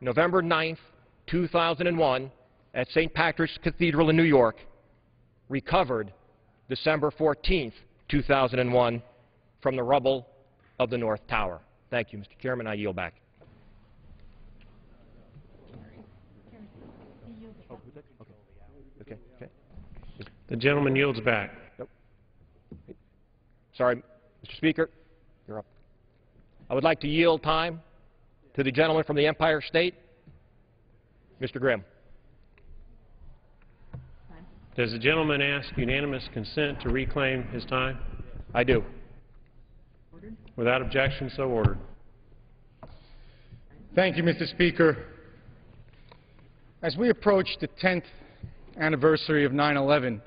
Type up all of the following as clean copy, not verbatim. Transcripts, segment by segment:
November 9th, 2001, at St. Patrick's Cathedral in New York, recovered December 14th, 2001, from the rubble of the North Tower. Thank you, Mr. Chairman. I yield back. Okay. The gentleman yields back. Nope. Sorry, Mr. Speaker, you're up. I would like to yield time to the gentleman from the Empire State, Mr. Grimm. Does the gentleman ask unanimous consent to reclaim his time? I do. Without objection, so ordered. Thank you, Mr. Speaker. As we approach the 10th anniversary of 9/11,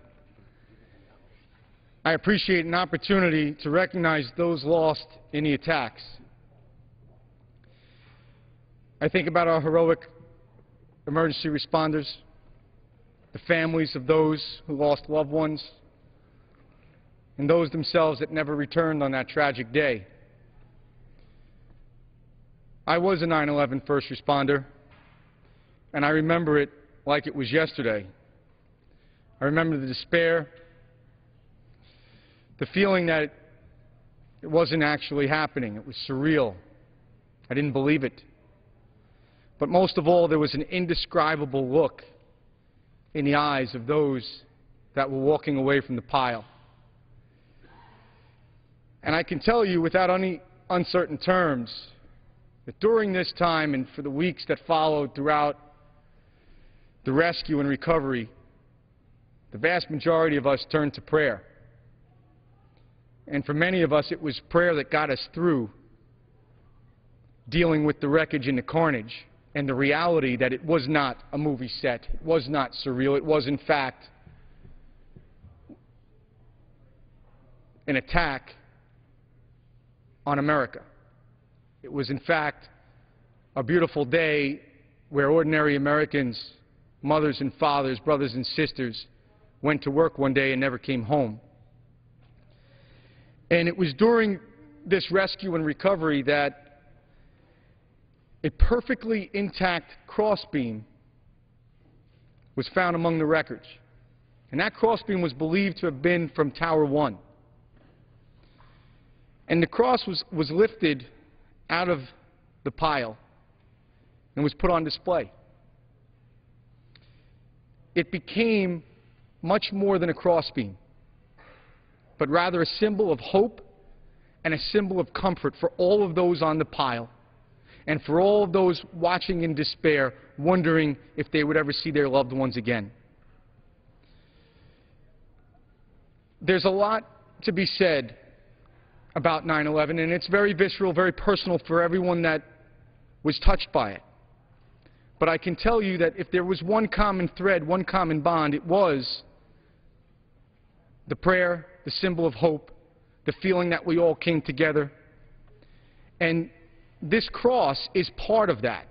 I appreciate an opportunity to recognize those lost in the attacks. I think about our heroic emergency responders, the families of those who lost loved ones, and those themselves that never returned on that tragic day. I was a 9/11 first responder, and I remember it like it was yesterday. I remember the despair, the feeling that it wasn't actually happening. It was surreal. I didn't believe it. But most of all, there was an indescribable look in the eyes of those that were walking away from the pile. And I can tell you without any uncertain terms that during this time and for the weeks that followed throughout the rescue and recovery, the vast majority of us turned to prayer. And for many of us, it was prayer that got us through dealing with the wreckage and the carnage and the reality that it was not a movie set. It was not surreal. It was, in fact, an attack on America. It was, in fact, a beautiful day where ordinary Americans, mothers and fathers, brothers and sisters, went to work one day and never came home. And it was during this rescue and recovery that a perfectly intact crossbeam was found among the wreckage. And that crossbeam was believed to have been from Tower 1. And the cross was lifted out of the pile and was put on display. It became much more than a crossbeam, but rather a symbol of hope and a symbol of comfort for all of those on the pile and for all of those watching in despair, wondering if they would ever see their loved ones again. There's a lot to be said about 9/11, and it's very visceral, very personal for everyone that was touched by it. But I can tell you that if there was one common thread, one common bond, it was the prayer, the symbol of hope, the feeling that we all came together. And this cross is part of that.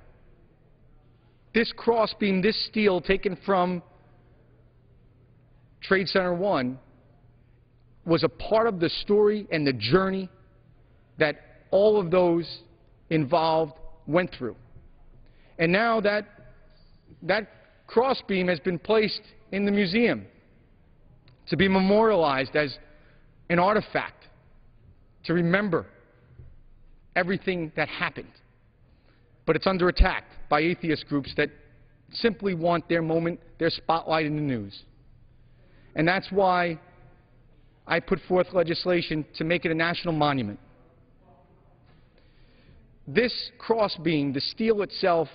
This crossbeam, this steel taken from Trade Center 1 was a part of the story and the journey that all of those involved went through. And now that crossbeam has been placed in the museum to be memorialized as an artifact to remember everything that happened. But it's under attack by atheist groups that simply want their moment, their spotlight in the news. And that's why I put forth legislation to make it a national monument. This crossbeam, the steel itself,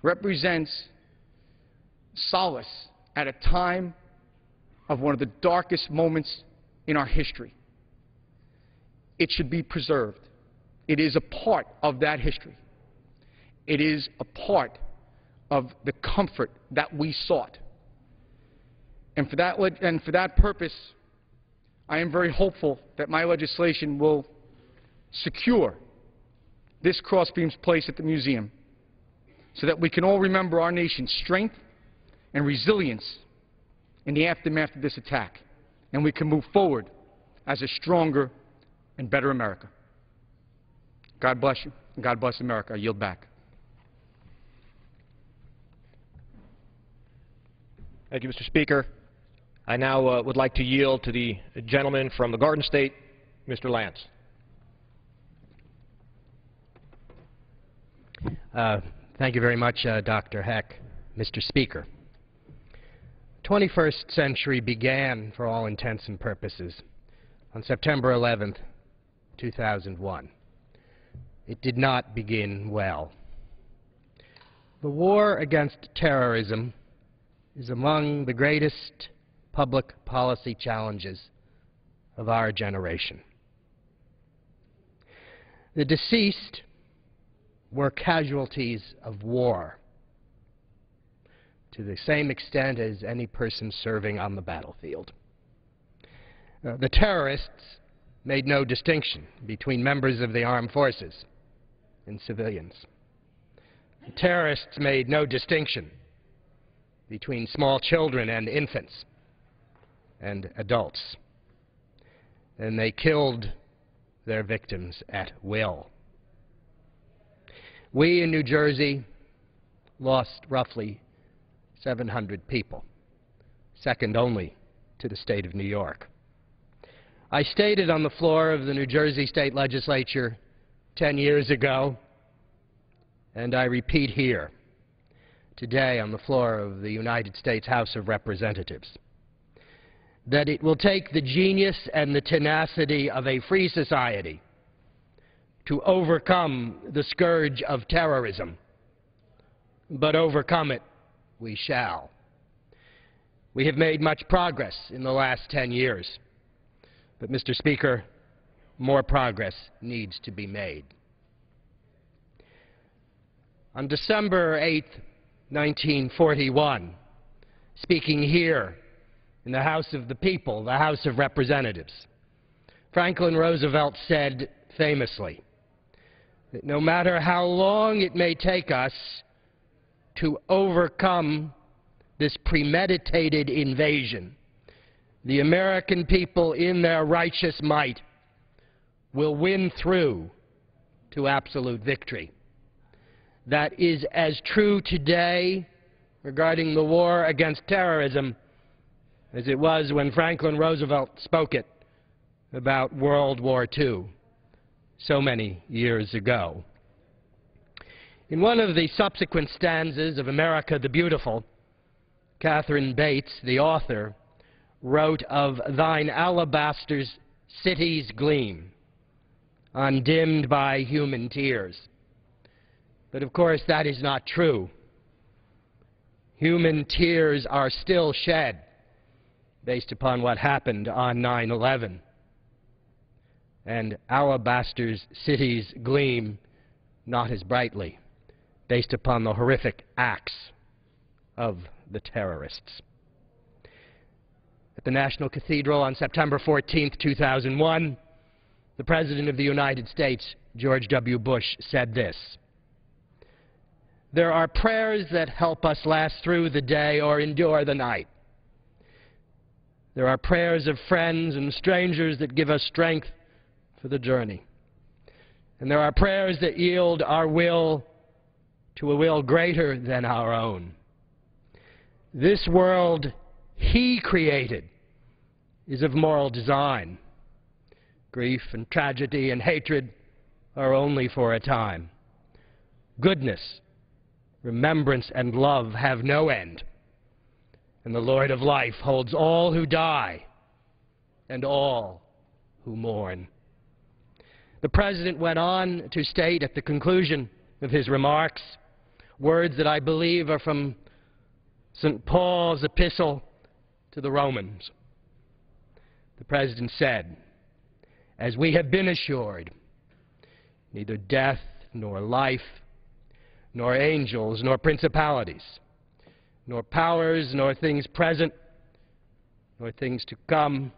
represents solace at a time of one of the darkest moments in our history. It should be preserved. It is a part of that history. It is a part of the comfort that we sought. And for that purpose, I am very hopeful that my legislation will secure this crossbeam's place at the museum so that we can all remember our nation's strength and resilience in the aftermath of this attack, and we can move forward as a stronger and better America. God bless you, and God bless America. I yield back. Thank you, Mr. Speaker. I now would like to yield to the gentleman from the Garden State, Mr. Lance. Thank you very much, Dr. Heck. Mr. Speaker, 21st century began, for all intents and purposes, on September 11th, 2001. It did not begin well. The war against terrorism is among the greatest public policy challenges of our generation. The deceased were casualties of war to the same extent as any person serving on the battlefield. The terrorists made no distinction between members of the armed forces and civilians. The terrorists made no distinction between small children and infants and adults. And they killed their victims at will. We in New Jersey lost roughly 700 people, second only to the state of New York. I stated on the floor of the New Jersey State Legislature 10 years ago, and I repeat here today on the floor of the United States House of Representatives, that it will take the genius and the tenacity of a free society to overcome the scourge of terrorism, but overcome it we shall. We have made much progress in the last 10 years, but, Mr. Speaker, more progress needs to be made. On December 8, 1941, speaking here in the House of the People, the House of Representatives, Franklin Roosevelt said famously that no matter how long it may take us to overcome this premeditated invasion, the American people in their righteous might will win through to absolute victory. That is as true today regarding the war against terrorism as it was when Franklin Roosevelt spoke it about World War II so many years ago. In one of the subsequent stanzas of America the Beautiful, Catherine Bates, the author, wrote of thine alabaster city's gleam, undimmed by human tears. But of course that is not true. Human tears are still shed based upon what happened on 9/11. And alabaster cities gleam not as brightly based upon the horrific acts of the terrorists. At the National Cathedral on September 14, 2001, the President of the United States, George W. Bush, said this: "There are prayers that help us last through the day or endure the night. There are prayers of friends and strangers that give us strength for the journey. And there are prayers that yield our will to a will greater than our own. This world He created is of moral design. Grief and tragedy and hatred are only for a time. Goodness, remembrance, and love have no end. And the Lord of life holds all who die and all who mourn." The President went on to state at the conclusion of his remarks words that I believe are from St. Paul's epistle to the Romans. The President said, "As we have been assured, neither death nor life, nor angels, nor principalities, nor powers, nor things present, nor things to come,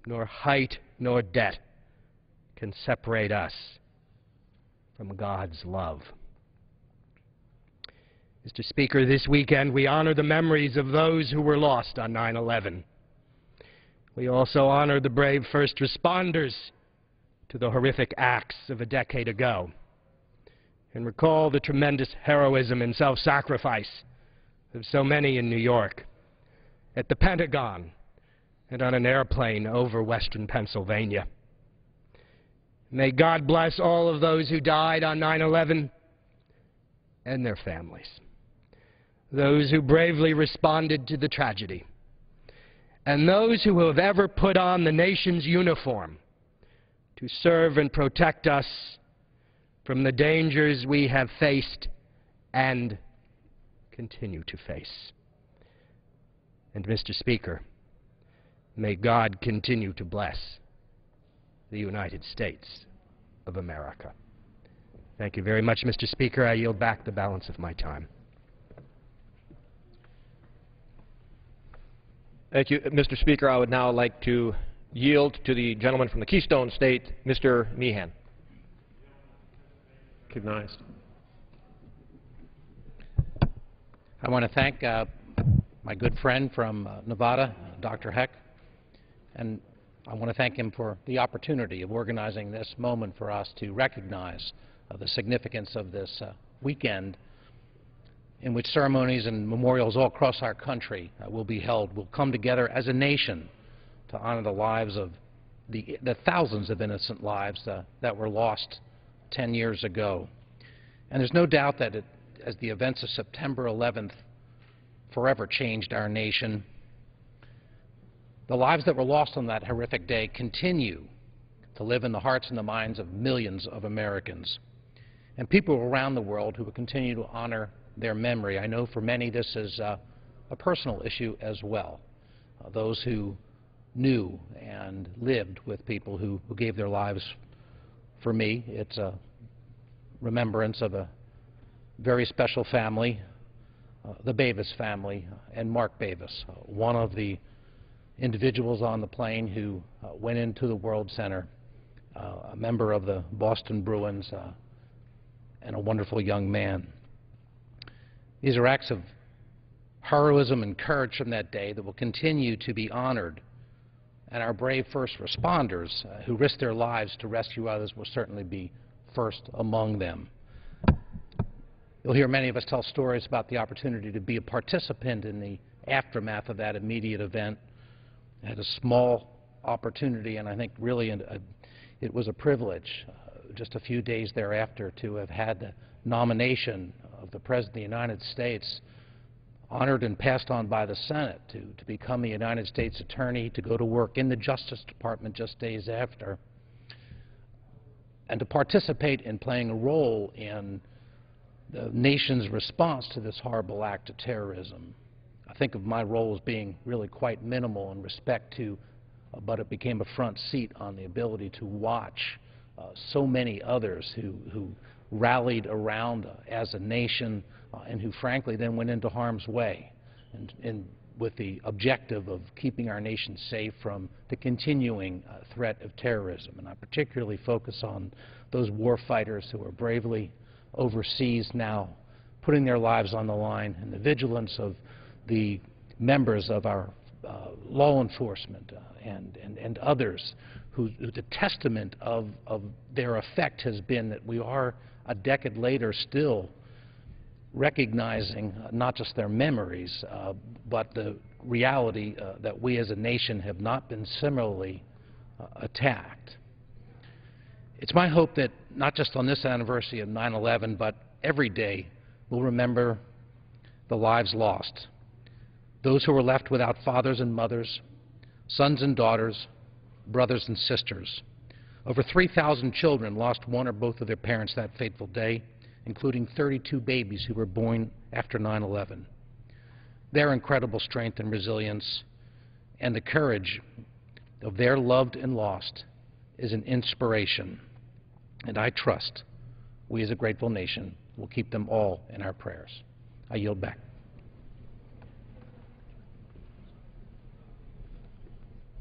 nor height, nor depth can separate us from God's love." Mr. Speaker, this weekend we honor the memories of those who were lost on 9/11. We also honor the brave first responders to the horrific acts of a decade ago and recall the tremendous heroism and self-sacrifice of so many in New York at the Pentagon, and on an airplane over western Pennsylvania. May God bless all of those who died on 9/11 and their families, those who bravely responded to the tragedy, and those who have ever put on the nation's uniform to serve and protect us from the dangers we have faced and continue to face. And, Mr. Speaker, may God continue to bless the United States of America. Thank you very much, Mr. Speaker. I yield back the balance of my time. Thank you, Mr. Speaker. I would now like to yield to the gentleman from the Keystone State, Mr. Meehan. Recognized. I want to thank my good friend from Nevada, Dr. Heck, and I want to thank him for the opportunity of organizing this moment for us to recognize the significance of this weekend in which ceremonies and memorials all across our country will be held. We'll come together as a nation to honor the lives of the thousands of innocent lives that were lost 10 years ago. And there's no doubt that as the events of September 11th forever changed our nation, the lives that were lost on that horrific day continue to live in the hearts and the minds of millions of Americans and people around the world who will continue to honor their memory. I know for many this is a personal issue as well. Those who knew and lived with people who gave their lives for me. It's a remembrance of a very special family, the Bavis family, and Mark Bavis, one of the individuals on the plane who went into the World Center, a member of the Boston Bruins, and a wonderful young man. These are acts of heroism and courage from that day that will continue to be honored, and our brave first responders who risked their lives to rescue others will certainly be first among them. You'll hear many of us tell stories about the opportunity to be a participant in the aftermath of that immediate event. I had a small opportunity, and I think really it was a privilege just a few days thereafter to have had the nomination of the President of the United States honored and passed on by the Senate to become the United States Attorney, to go to work in the Justice Department just days after, and to participate in playing a role in the nation's response to this horrible act of terrorism. I think of my role as being really quite minimal in respect to, but it became a front seat on the ability to watch so many others who rallied around as a nation and who frankly then went into harm's way and with the objective of keeping our nation safe from the continuing threat of terrorism. And I particularly focus on those war fighters who are bravely overseas now putting their lives on the line, and the vigilance of the members of our law enforcement and others who the testament of their effect has been that we are a decade later still recognizing not just their memories but the reality that we as a nation have not been similarly attacked. It's my hope that not just on this anniversary of 9/11 but every day we'll remember the lives lost, those who were left without fathers and mothers, sons and daughters, brothers and sisters. Over 3,000 children lost one or both of their parents that fateful day, including 32 babies who were born after 9/11. Their incredible strength and resilience and the courage of their loved and lost is an inspiration, and I trust we as a grateful nation will keep them all in our prayers. I yield back.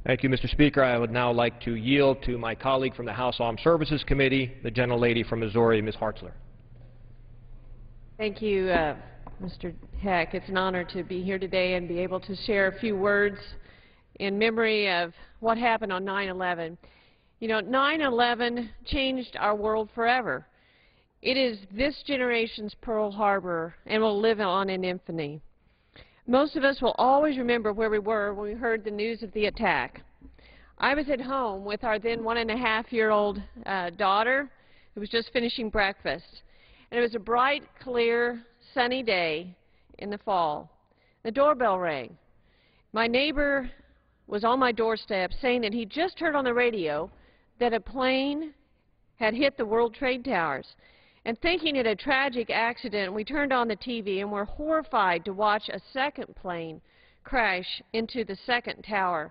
Thank you, Mr. Speaker. I would now like to yield to my colleague from the House Armed Services Committee, the gentlelady from Missouri, Ms. Hartzler. Thank you, Mr. Heck. It's an honor to be here today and be able to share a few words in memory of what happened on 9/11. You know, 9/11 changed our world forever. It is this generation's Pearl Harbor and will live on in infamy. Most of us will always remember where we were when we heard the news of the attack. I was at home with our then 1.5-year-old daughter who was just finishing breakfast. And it was a bright, clear, sunny day in the fall. The doorbell rang. My neighbor was on my doorstep saying that he just heard on the radio that a plane had hit the World Trade Towers. And thinking it a tragic accident, we turned on the TV and were horrified to watch a second plane crash into the second tower.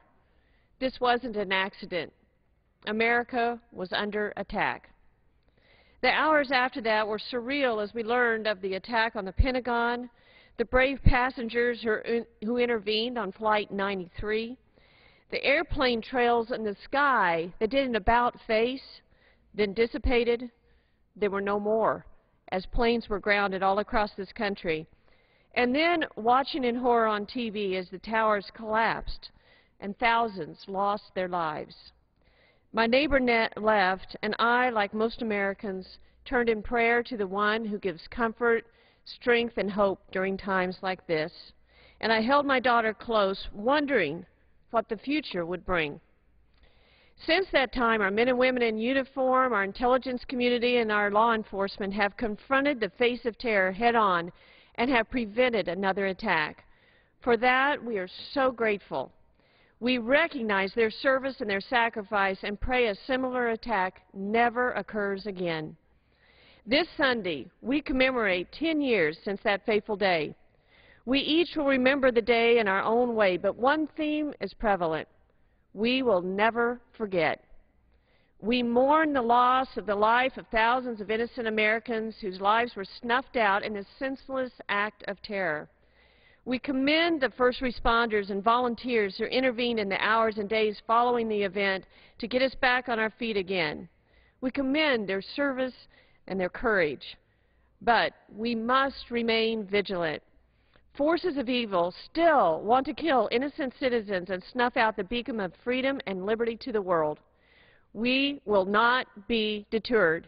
This wasn't an accident. America was under attack. The hours after that were surreal as we learned of the attack on the Pentagon, the brave passengers who intervened on Flight 93, the airplane trails in the sky that did an about-face, then dissipated. There were no more, as planes were grounded all across this country. And then watching in horror on TV as the towers collapsed and thousands lost their lives. My neighbor left, and I, like most Americans, turned in prayer to the one who gives comfort, strength, and hope during times like this. And I held my daughter close, wondering what the future would bring. Since that time, our men and women in uniform, our intelligence community, and our law enforcement have confronted the face of terror head-on and have prevented another attack. For that, we are so grateful. We recognize their service and their sacrifice and pray a similar attack never occurs again. This Sunday, we commemorate 10 years since that fateful day. We each will remember the day in our own way, but one theme is prevalent. We will never forget. We mourn the loss of the life of thousands of innocent Americans whose lives were snuffed out in a senseless act of terror. We commend the first responders and volunteers who intervened in the hours and days following the event to get us back on our feet again. We commend their service and their courage. But we must remain vigilant. Forces of evil still want to kill innocent citizens and snuff out the beacon of freedom and liberty to the world. We will not be deterred.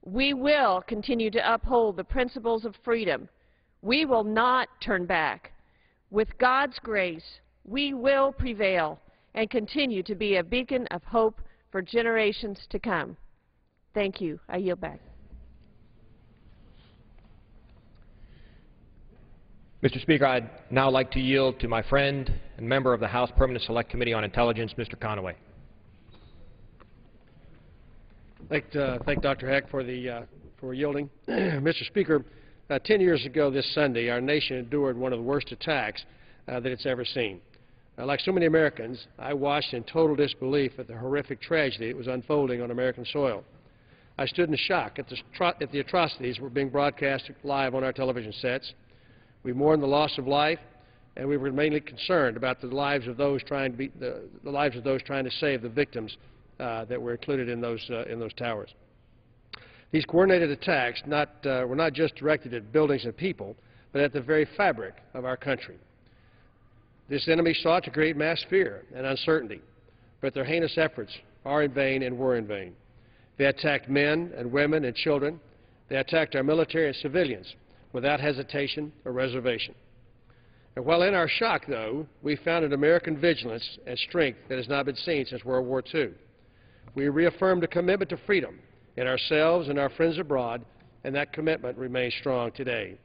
We will continue to uphold the principles of freedom. We will not turn back. With God's grace, we will prevail and continue to be a beacon of hope for generations to come. Thank you. I yield back. Mr. Speaker, I'd now like to yield to my friend and member of the House Permanent Select Committee on Intelligence, Mr. Conaway. Thank Dr. Heck for yielding. Mr. Speaker, 10 years ago this Sunday, our nation endured one of the worst attacks that it's ever seen. Like so many Americans, I watched in total disbelief at the horrific tragedy that was unfolding on American soil. I stood in shock at the atrocities that were being broadcast live on our television sets. We mourned the loss of life, and we were mainly concerned about the lives of those trying to save the victims that were included in those towers. These coordinated attacks were not just directed at buildings and people, but at the very fabric of our country. This enemy sought to create mass fear and uncertainty, but their heinous efforts are in vain and were in vain. They attacked men and women and children. They attacked our military and civilians without hesitation or reservation. And while in our shock, though, we found an American vigilance and strength that has not been seen since World War II. We reaffirmed a commitment to freedom in ourselves and our friends abroad, and that commitment remains strong today.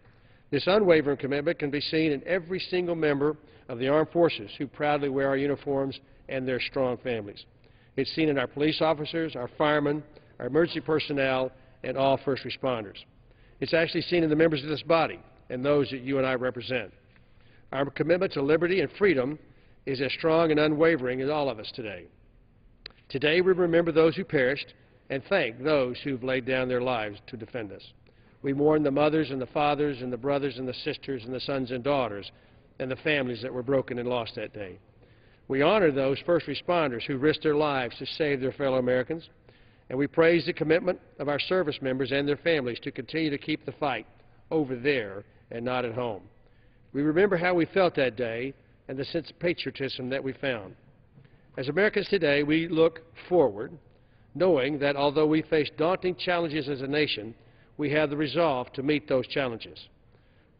This unwavering commitment can be seen in every single member of the armed forces who proudly wear our uniforms and their strong families. It's seen in our police officers, our firemen, our emergency personnel, and all first responders. It's actually seen in the members of this body and those that you and I represent. Our commitment to liberty and freedom is as strong and unwavering as all of us today. Today we remember those who perished and thank those who've laid down their lives to defend us. We mourn the mothers and the fathers and the brothers and the sisters and the sons and daughters and the families that were broken and lost that day. We honor those first responders who risked their lives to save their fellow Americans. And we praise the commitment of our service members and their families to continue to keep the fight over there and not at home. We remember how we felt that day and the sense of patriotism that we found. As Americans today, we look forward, knowing that although we face daunting challenges as a nation, we have the resolve to meet those challenges.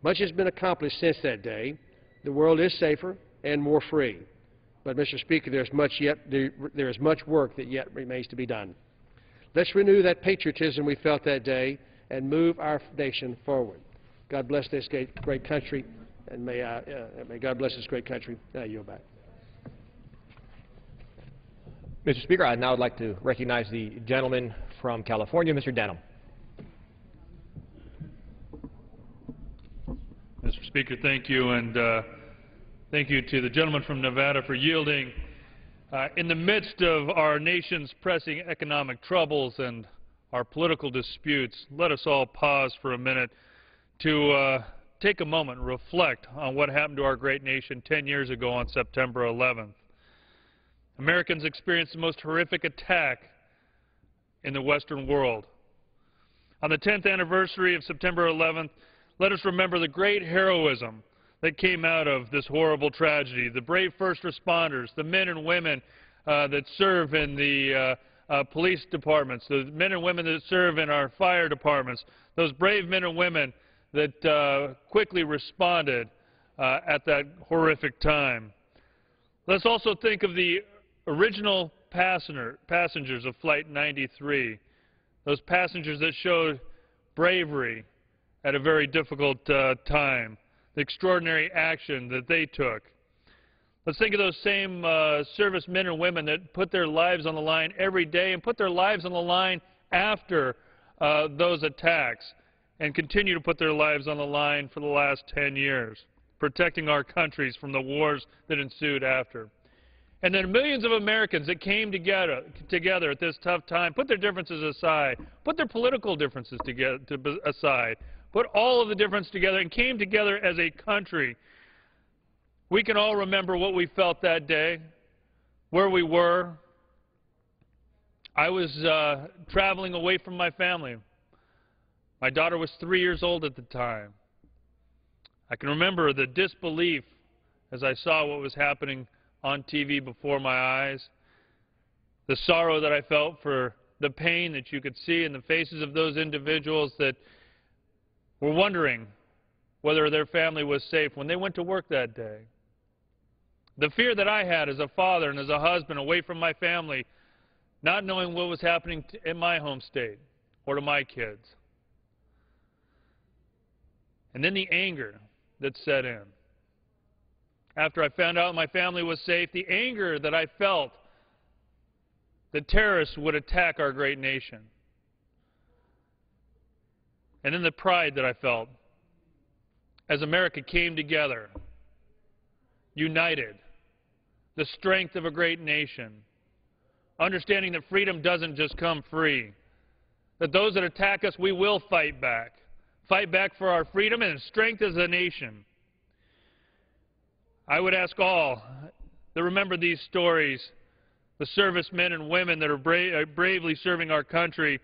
Much has been accomplished since that day, The world is safer and more free. But, Mr. Speaker, there is much work that yet remains to be done. Let's renew that patriotism we felt that day and move our nation forward. God bless this great country, and may God bless this great country. I yield back. Mr. Speaker, I'd now like to recognize the gentleman from California, Mr. Denham. Mr. Speaker, thank you, and thank you to the gentleman from Nevada for yielding. In the midst of our nation's pressing economic troubles and our political disputes, let us all pause for a minute to take a moment and reflect on what happened to our great nation 10 years ago on September 11th. Americans experienced the most horrific attack in the Western world. On the 10th anniversary of September 11th, let us remember the great heroism that came out of this horrible tragedy, the brave first responders, the men and women that serve in the police departments, the men and women that serve in our fire departments, those brave men and women that quickly responded at that horrific time. Let's also think of the original passengers of Flight 93, those passengers that showed bravery at a very difficult time, the extraordinary action that they took. Let's think of those same servicemen and women that put their lives on the line every day and put their lives on the line after those attacks and continue to put their lives on the line for the last 10 years, protecting our countries from the wars that ensued after. And then millions of Americans that came together at this tough time, put their differences aside, put their political differences aside, put all of the differences together and came together as a country. We can all remember what we felt that day, where we were. I was traveling away from my family. My daughter was 3 years old at the time. I can remember the disbelief as I saw what was happening on TV before my eyes, the sorrow that I felt for the pain that you could see in the faces of those individuals that were wondering whether their family was safe when they went to work that day. The fear that I had as a father and as a husband away from my family, not knowing what was happening in my home state or to my kids. And then the anger that set in. After I found out my family was safe, the anger that I felt that terrorists would attack our great nation. And then the pride that I felt as America came together, united, the strength of a great nation, understanding that freedom doesn't just come free, that those that attack us, we will fight back for our freedom and strength as a nation. I would ask all that remember these stories, the servicemen and women that are bravely serving our country,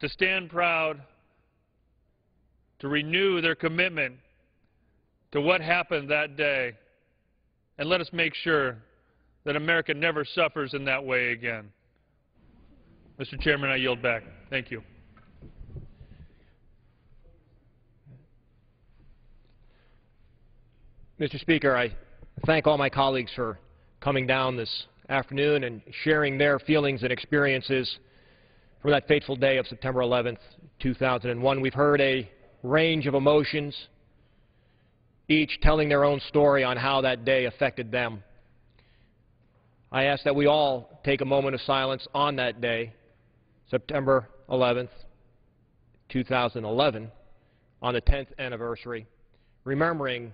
to stand proud, to renew their commitment to what happened that day, and let us make sure that America never suffers in that way again. Mr. Chairman, I yield back. Thank you. Mr. Speaker, I thank all my colleagues for coming down this afternoon and sharing their feelings and experiences from that fateful day of September 11th, 2001. We've heard a range of emotions, each telling their own story on how that day affected them. I ask that we all take a moment of silence on that day, September 11th, 2011, on the 10th anniversary, remembering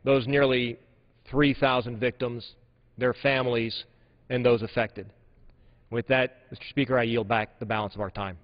those nearly 3,000 victims, their families, and those affected. With that, Mr. Speaker, I yield back the balance of our time.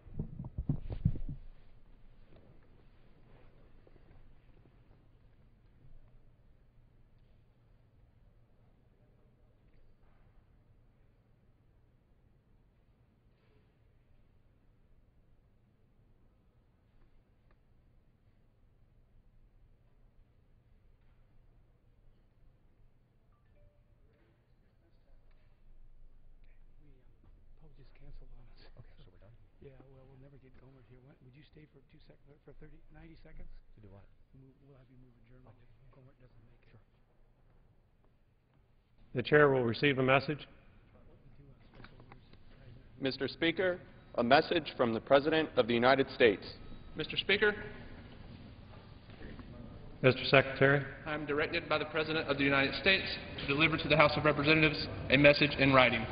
Just canceled on us. Okay, so we're done? Yeah, well, we'll never get going here. Would you stay for 90 seconds? To do what? We'll have you move adjournment if Gohmert doesn't make it. Sure. The chair will receive a message. Mr. Speaker, a message from the President of the United States. Mr. Speaker, Mr. Secretary. I am directed by the President of the United States to deliver to the House of Representatives a message in writing.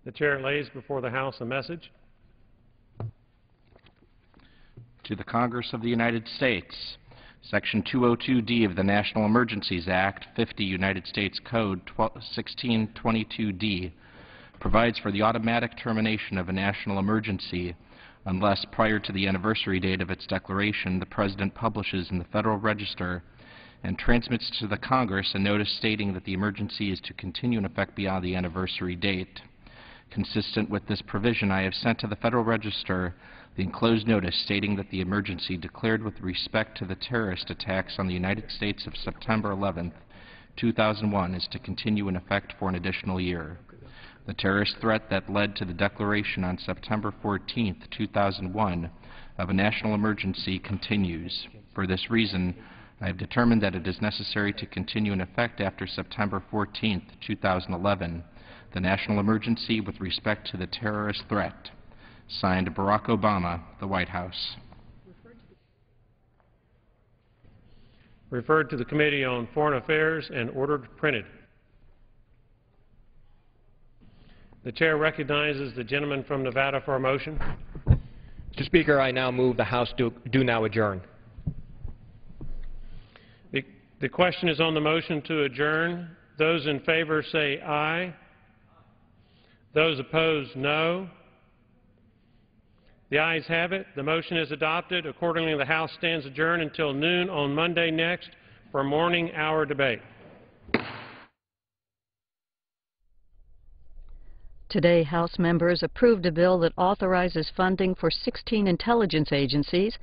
The chair lays before the House a message. To the Congress of the United States, Section 202D of the National Emergencies Act, 50 United States Code 1622D, provides for the automatic termination of a national emergency unless, prior to the anniversary date of its declaration, the President publishes in the Federal Register and transmits to the Congress a notice stating that the emergency is to continue in effect beyond the anniversary date. Consistent with this provision, I have sent to the Federal Register the enclosed notice stating that the emergency declared with respect to the terrorist attacks on the United States of September 11, 2001 is to continue in effect for an additional year. The terrorist threat that led to the declaration on September 14, 2001 of a national emergency continues. For this reason, I have determined that it is necessary to continue in effect after September 14, 2011, the national emergency with respect to the terrorist threat. Signed, Barack Obama, the White House. Referred to the Committee on Foreign Affairs and ordered printed. The chair recognizes the gentleman from Nevada for a motion. Mr. Speaker, I now move the House do now adjourn. The question is on the motion to adjourn. Those in favor say aye. Those opposed, no. The ayes have it. The motion is adopted. Accordingly, the House stands adjourned until noon on Monday next for a morning hour debate. Today, House members approved a bill that authorizes funding for 16 intelligence agencies